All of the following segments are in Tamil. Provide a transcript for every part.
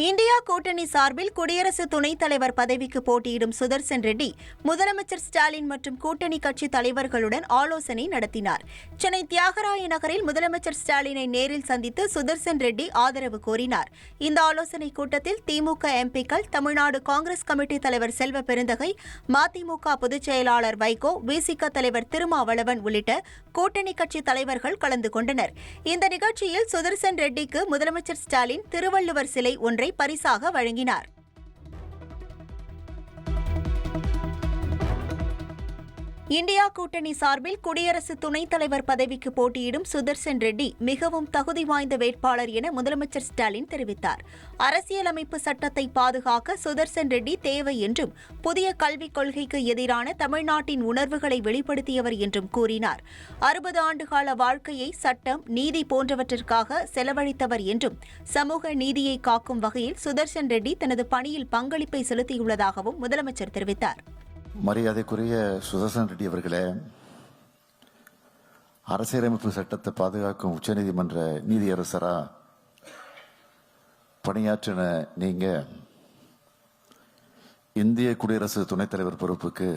இந்தியா கூட்டணி சார்பில் குடியரசு துணைத் தலைவர் பதவிக்கு போட்டியிடும் சுதர்சன் ரெட்டி முதலமைச்சர் ஸ்டாலின் மற்றும் கூட்டணி கட்சி தலைவர்களுடன் ஆலோசனை நடத்தினார். சென்னை தியாகராய நகரில் முதலமைச்சர் ஸ்டாலினை நேரில் சந்தித்து சுதர்சன் ரெட்டி ஆதரவு கோரினார். இந்த ஆலோசனைக் கூட்டத்தில் திமுக எம்பிக்கள், தமிழ்நாடு காங்கிரஸ் கமிட்டி தலைவர் செல்வ பெருந்தகை, மதிமுக பொதுச் செயலாளர் வைகோ, விசிக தலைவர் திருமாவளவன் உள்ளிட்ட கூட்டணி கட்சி தலைவர்கள் கலந்து கொண்டனர். இந்த நிகழ்ச்சியில் சுதர்சன் ரெட்டிக்கு முதலமைச்சர் ஸ்டாலின் திருவள்ளுவர் சிலை ஒன்றை பரிசாக வழங்கினார். இந்தியா கூட்டணி சார்பில் குடியரசு துணைத் தலைவர் பதவிக்கு போட்டியிடும் சுதர்சன் ரெட்டி மிகவும் தகுதி வாய்ந்த வேட்பாளர் என முதலமைச்சர் ஸ்டாலின் தெரிவித்தார். அரசியலமைப்பு சட்டத்தை பாதுகாக்க சுதர்சன் ரெட்டி தேவை என்றும், புதிய கல்விக் கொள்கைக்கு எதிரான தமிழ்நாட்டின் உணர்வுகளை வெளிப்படுத்தியவர் என்றும் கூறினார். 60 ஆண்டுகால வாழ்க்கையை சட்டம், நீதி போன்றவற்றிற்காக செலவழித்தவர் என்றும், சமூக நீதியை காக்கும் வகையில் சுதர்சன் ரெட்டி தனது பணியில் பங்களிப்பை செலுத்தியுள்ளதாகவும் முதலமைச்சர் தெரிவித்தார். மரியாதைக்குரிய சுதர்சன் ரெட்டி அவர்களே, அரசியலமைப்பு சட்டத்தை பாதுகாக்கும் உச்சநீதிமன்ற நீதியரசரா பணியாற்றின நீங்க இந்திய குடியரசு துணைத் தலைவர் பொறுப்புக்கு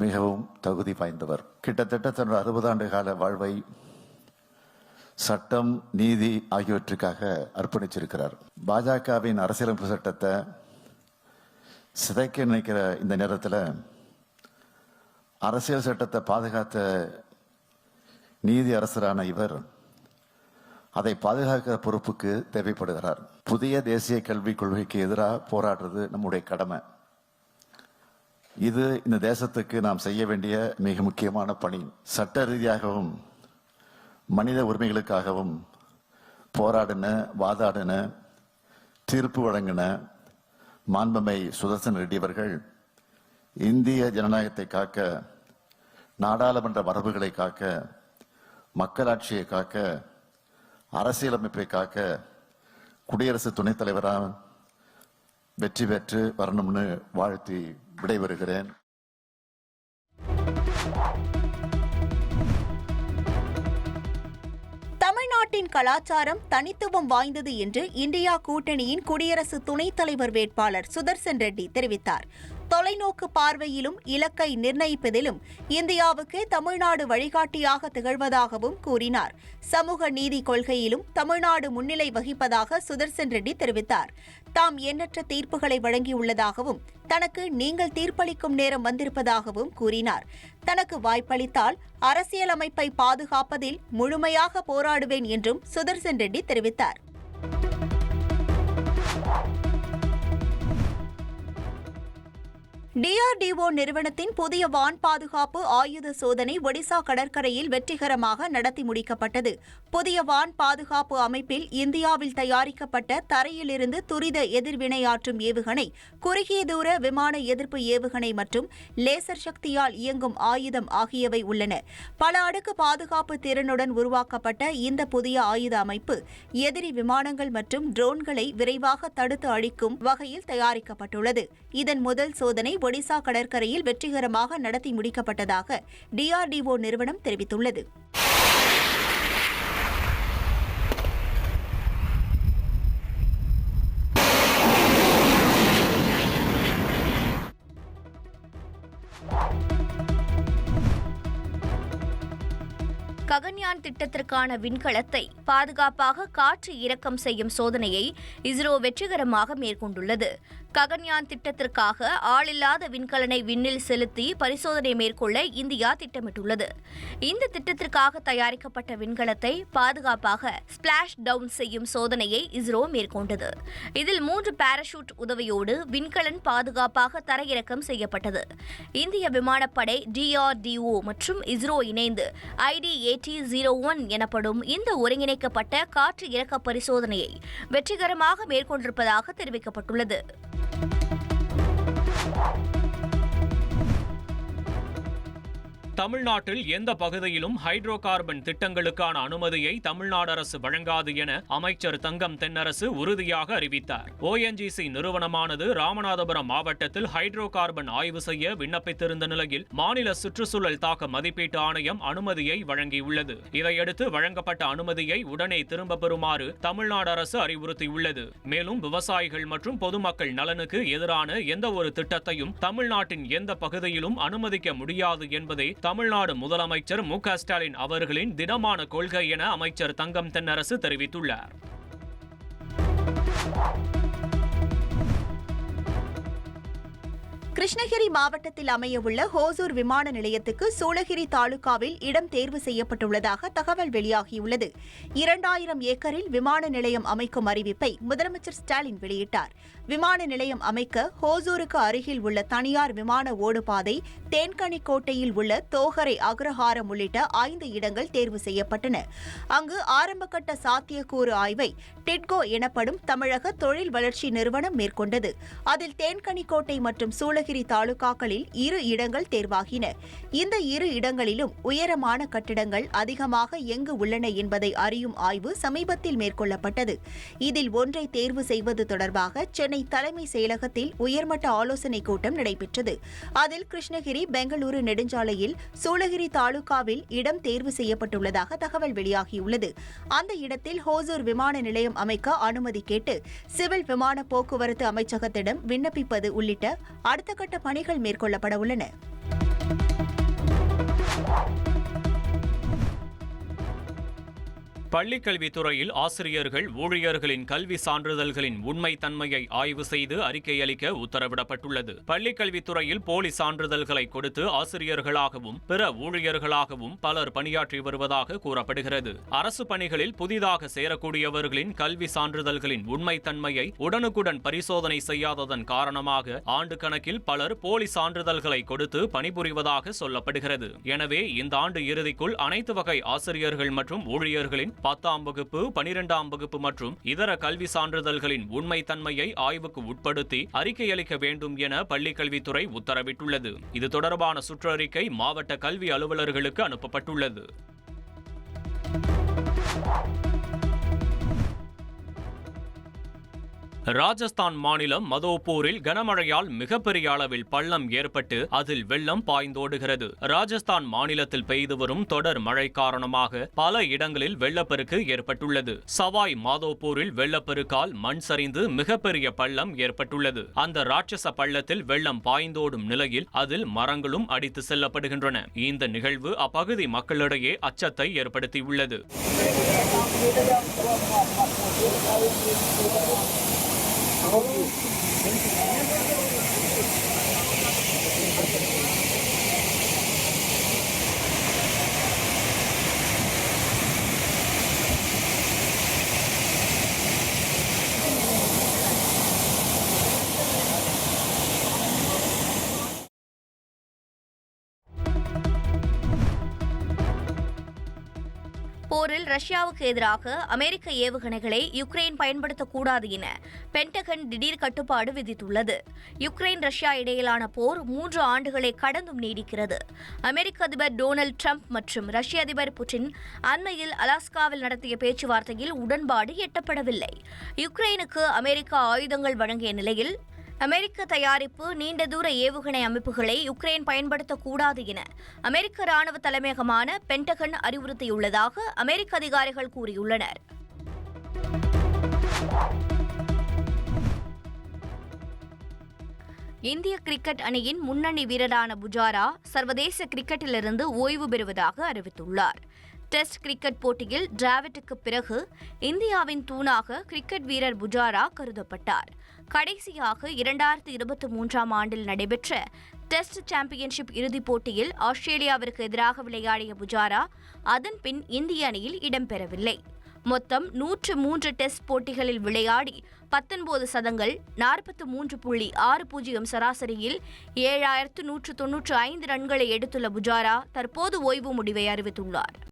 மிகவும் தகுதி வாய்ந்தவர். கிட்டத்தட்ட தன்னுடைய 60 ஆண்டு கால வாழ்வை சட்டம், நீதி ஆகியவற்றுக்காக அர்ப்பணிச்சிருக்கிறார். பாஜகவின் அரசியலமைப்பு சட்டத்தை சிதைக்க நினைக்கிற இந்த நேரத்தில் அரசியல் சட்டத்தை பாதுகாத்த நீதி அரசரான இவர் அதை பாதுகாக்கிற பொறுப்புக்கு தேவைப்படுகிறார். புதிய தேசிய கல்விக் கொள்கைக்கு எதிராக போராடுறது நம்முடைய கடமை. இது இந்த தேசத்துக்கு நாம் செய்ய வேண்டிய மிக முக்கியமான பணி. சட்ட ரீதியாகவும் மனித உரிமைகளுக்காகவும் போராடின, வாதாடின, தீர்ப்பு வழங்கின மாண்புமை சுதர்சன் ரெட்டி அவர்கள் இந்திய ஜனநாயகத்தை காக்க, நாடாளுமன்ற மரபுகளை காக்க, மக்களாட்சியை காக்க, அரசியலமைப்பை காக்க குடியரசு துணைத் தலைவராக வெற்றி பெற்று வரணும்னு வாழ்த்தி விடைபெறுகிறேன். தமிழ்நாட்டின் கலாச்சாரம் தனித்துவம் வாய்ந்தது என்று இந்தியா கூட்டணியின் குடியரசு துணைத் தலைவர் வேட்பாளர் சுதர்சன் ரெட்டி தெரிவித்தார். தொலைநோக்கு பார்வையிலும் இலக்கை நிர்ணயிப்பதிலும் இந்தியாவுக்கு தமிழ்நாடு வழிகாட்டியாக திகழ்வதாகவும் கூறினார். சமூக நீதி கொள்கையிலும் தமிழ்நாடு முன்னிலை வகிப்பதாக சுதர்சன் ரெட்டி தெரிவித்தார். தாம் எண்ணற்ற தீர்ப்புகளை வழங்கியுள்ளதாகவும், தனக்கு நீங்கள் தீர்ப்பளிக்கும் நேரம் வந்திருப்பதாகவும் கூறினார். தனக்கு வாய்ப்பளித்தால் அரசியலமைப்பை பாதுகாப்பதில் முழுமையாக போராடுவேன் என்றும் சுதர்சன் ரெட்டி தெரிவித்தார். DRDO நிறுவனத்தின் புதிய வான் பாதுகாப்பு ஆயுத சோதனை ஒடிசா கடற்கரையில் வெற்றிகரமாக நடத்தி முடிக்கப்பட்டது. புதிய வான் பாதுகாப்பு அமைப்பில் இந்தியாவில் தயாரிக்கப்பட்ட தரையிலிருந்து துரித எதிர்வினையாற்றும் ஏவுகணை, குறுகிய தூர விமான எதிர்ப்பு ஏவுகணை மற்றும் லேசர் சக்தியால் இயங்கும் ஆயுதம் ஆகியவை உள்ளன. பல அடுக்கு பாதுகாப்பு திறனுடன் உருவாக்கப்பட்ட இந்த புதிய ஆயுத அமைப்பு எதிரி விமானங்கள் மற்றும் ட்ரோன்களை விரைவாக தடுத்து அழிக்கும் வகையில் தயாரிக்கப்பட்டுள்ளது. இதன் முதல் சோதனை ஒடிசா கடற்கரையில் வெற்றிகரமாக நடத்தி முடிக்கப்பட்டதாக DRDO நிறுவனம் தெரிவித்துள்ளது. ககன்யான் திட்டத்திற்கான விண்கலத்தை பாதுகாப்பாக காற்று இறக்கம் செய்யும் சோதனையை இஸ்ரோ வெற்றிகரமாக மேற்கொண்டுள்ளது. ககன்யான் திட்டத்திற்காக ஆளில்லாத விண்கலனை விண்ணில் செலுத்தி பரிசோதனை மேற்கொள்ள இந்தியா திட்டமிட்டுள்ளது. இந்த திட்டத்திற்காக தயாரிக்கப்பட்ட விண்கலத்தை பாதுகாப்பாக ஸ்பிளாஷ் டவுன் செய்யும் சோதனையை இஸ்ரோ மேற்கொண்டது. இதில் 3 பாராசூட் உதவியோடு விண்கலன் பாதுகாப்பாக தரையிறக்கம் செய்யப்பட்டது. இந்திய விமானப்படை, DRDO மற்றும் இஸ்ரோ இணைந்து IDAT-01 எனப்படும் இந்த ஒருங்கிணைக்கப்பட்ட காற்று இறக்க பரிசோதனையை வெற்றிகரமாக மேற்கொண்டிருப்பதாக தெரிவிக்கப்பட்டுள்ளது. தமிழ்நாட்டில் எந்த பகுதியிலும் ஹைட்ரோ கார்பன் திட்டங்களுக்கான அனுமதியை தமிழ்நாடு அரசு வழங்காது என அமைச்சர் தங்கம் தென்னரசு உறுதியாக அறிவித்தார். ONGC நிறுவனமானது ராமநாதபுரம் மாவட்டத்தில் ஹைட்ரோ கார்பன் ஆய்வு செய்ய விண்ணப்பித்திருந்த நிலையில் மாநில சுற்றுச்சூழல் தாக்க மதிப்பீட்டு ஆணையம் அனுமதியை வழங்கியுள்ளது. இதையடுத்து வழங்கப்பட்ட அனுமதியை உடனே திரும்ப பெறுமாறு தமிழ்நாடு அரசு அறிவுறுத்தியுள்ளது. மேலும் விவசாயிகள் மற்றும் பொதுமக்கள் நலனுக்கு எதிரான எந்த ஒரு திட்டத்தையும் தமிழ்நாட்டின் எந்த பகுதியிலும் அனுமதிக்க முடியாது என்பதே தமிழ்நாடு முதலமைச்சர் மு.க. ஸ்டாலின் அவர்களின் திடமான கொள்கை என அமைச்சர் தங்கம் தென்னரசு தெரிவித்துள்ளார். கிருஷ்ணகிரி மாவட்டத்தில் அமையவுள்ள ஹோசூர் விமான நிலையத்துக்கு சூளகிரி தாலுகாவில் இடம் தேர்வு செய்யப்பட்டுள்ளதாக தகவல் வெளியாகியுள்ளது. 2000 ஏக்கரில் விமான நிலையம் அமைக்கும் அறிவிப்பை முதலமைச்சர் ஸ்டாலின் வெளியிட்டார். விமான நிலையம் அமைக்க ஹோசூருக்கு அருகில் உள்ள தனியார் விமான ஓடுபாதை, தேன்கனிக்கோட்டையில் உள்ள தோகரை அக்ரஹாரம் உள்ளிட்ட 5 இடங்கள் தேர்வு செய்யப்பட்டன. அங்கு ஆரம்பகட்ட சாத்தியக்கூறு ஆய்வை டிட்கோ எனப்படும் தமிழக தொழில் வளர்ச்சி நிறுவனம் மேற்கொண்டது. அதில் தேன்கனிக்கோட்டை மற்றும் சூளகிரி தாலுகாக்களில் 2 இடங்கள் தேர்வாகின. இந்த 2 இடங்களிலும் உயரமான கட்டிடங்கள் அதிகமாக எங்கு உள்ளன என்பதை அறியும் ஆய்வு சமீபத்தில் மேற்கொள்ளப்பட்டது. இதில் ஒன்றை தேர்வு செய்வது தொடர்பாக சென்னை தலைமை செயலகத்தில் உயர்மட்ட ஆலோசனைக் கூட்டம் நடைபெற்றது. அதில் கிருஷ்ணகிரி பெங்களூரு நெடுஞ்சாலையில் சூளகிரி தாலுகாவில் இடம் தேர்வு செய்யப்பட்டுள்ளதாக தகவல் வெளியாகியுள்ளது. அந்த இடத்தில் ஹோசூர் விமான நிலையம் அமைக்க அனுமதி கேட்டு சிவில் விமான போக்குவரத்து அமைச்சகத்திடம் விண்ணப்பிப்பது உள்ளிட்ட அடுத்த கட்ட பணிகள் மேற்கொள்ளப்பட உள்ளன. பள்ளிக்கல்வித்துறையில் ஆசிரியர்கள், ஊழியர்களின் கல்வி சான்றிதழ்களின் உண்மை தன்மையை ஆய்வு செய்து அறிக்கை அளிக்க உத்தரவிடப்பட்டுள்ளது. பள்ளிக்கல்வித்துறையில் போலி சான்றிதழ்களை கொடுத்து ஆசிரியர்களாகவும் பிற ஊழியர்களாகவும் பலர் பணியாற்றி வருவதாக கூறப்படுகிறது. அரசு பணிகளில் புதிதாக சேரக்கூடியவர்களின் கல்வி சான்றிதழ்களின் உண்மை தன்மையை உடனுக்குடன் பரிசோதனை செய்யாததன் காரணமாக ஆண்டு கணக்கில் பலர் போலி சான்றிதழ்களை கொடுத்து பணிபுரிவதாக சொல்லப்படுகிறது. எனவே இந்த ஆண்டு இறுதிக்குள் அனைத்து வகை ஆசிரியர்கள் மற்றும் ஊழியர்களின் 10ஆம் வகுப்பு, 12ஆம் வகுப்பு மற்றும் இதர கல்வி சான்றிதழ்களின் உண்மை தன்மையை ஆய்வுக்கு உட்படுத்தி அறிக்கை அளிக்க வேண்டும் என பள்ளிக்கல்வித்துறை உத்தரவிட்டுள்ளது. இது தொடர்பான சுற்றறிக்கை மாவட்ட கல்வி அலுவலர்களுக்கு அனுப்பப்பட்டுள்ளது. ராஜஸ்தான் மாநிலம் மதோப்பூரில் கனமழையால் மிகப்பெரிய அளவில் பள்ளம் ஏற்பட்டு அதில் வெள்ளம் பாய்ந்தோடுகிறது. ராஜஸ்தான் மாநிலத்தில் பெய்து வரும் தொடர் மழை காரணமாக பல இடங்களில் வெள்ளப்பெருக்கு ஏற்பட்டுள்ளது. சவாய் மாதோப்பூரில் வெள்ளப்பெருக்கால் மண் சரிந்து மிகப்பெரிய பள்ளம் ஏற்பட்டுள்ளது. அந்த ராட்சச பள்ளத்தில் வெள்ளம் பாய்ந்தோடும் நிலையில் அதில் மரங்களும் அடித்து செல்லப்படுகின்றன. இந்த நிகழ்வு அப்பகுதி மக்களிடையே அச்சத்தை ஏற்படுத்தியுள்ளது. போரில் ரஷ்யாவுக்கு எதிராக அமெரிக்க ஏவுகணைகளை யுக்ரைன் பயன்படுத்தக்கூடாது என பென்டகன் திடீர் கட்டுப்பாடு விதித்துள்ளது. யுக்ரைன் ரஷ்யா இடையிலான போர் 3 ஆண்டுகளை கடந்தும் நீடிக்கிறது. அமெரிக்க அதிபர் டொனால்ட் ட்ரம்ப் மற்றும் ரஷ்ய அதிபர் புட்டின் அண்மையில் அலாஸ்காவில் நடத்திய பேச்சுவார்த்தையில் உடன்பாடு எட்டப்படவில்லை. யுக்ரைனுக்கு அமெரிக்கா ஆயுதங்கள் வழங்கிய நிலையில் அமெரிக்க தயாரிப்பு நீண்ட தூர ஏவுகணை அமைப்புகளை யுக்ரைன் பயன்படுத்தக்கூடாது என அமெரிக்க ராணுவ தலைமையகமான பென்டகன் அறிவுறுத்தியுள்ளதாக அமெரிக்க அதிகாரிகள் கூறியுள்ளனர். இந்திய கிரிக்கெட் அணியின் முன்னணி வீரரான புஜாரா சர்வதேச கிரிக்கெட்டிலிருந்து ஓய்வு பெறுவதாக அறிவித்துள்ளார். டெஸ்ட் கிரிக்கெட் போட்டியில் டிராவிட்டுக்கு பிறகு இந்தியாவின் தூணாக கிரிக்கெட் வீரர் புஜாரா கருதப்பட்டார். கடைசியாக 2023ஆம் ஆண்டில் நடைபெற்ற டெஸ்ட் சாம்பியன்ஷிப் இறுதிப் போட்டியில் ஆஸ்திரேலியாவிற்கு எதிராக விளையாடிய புஜாரா அதன் பின் இந்திய அணியில் இடம்பெறவில்லை. மொத்தம் 103 டெஸ்ட் போட்டிகளில் விளையாடி 19 சதங்கள், 43.60 சராசரியில் 7195 ரன்களை எடுத்துள்ள புஜாரா தற்போது ஓய்வு முடிவை அறிவித்துள்ளார்.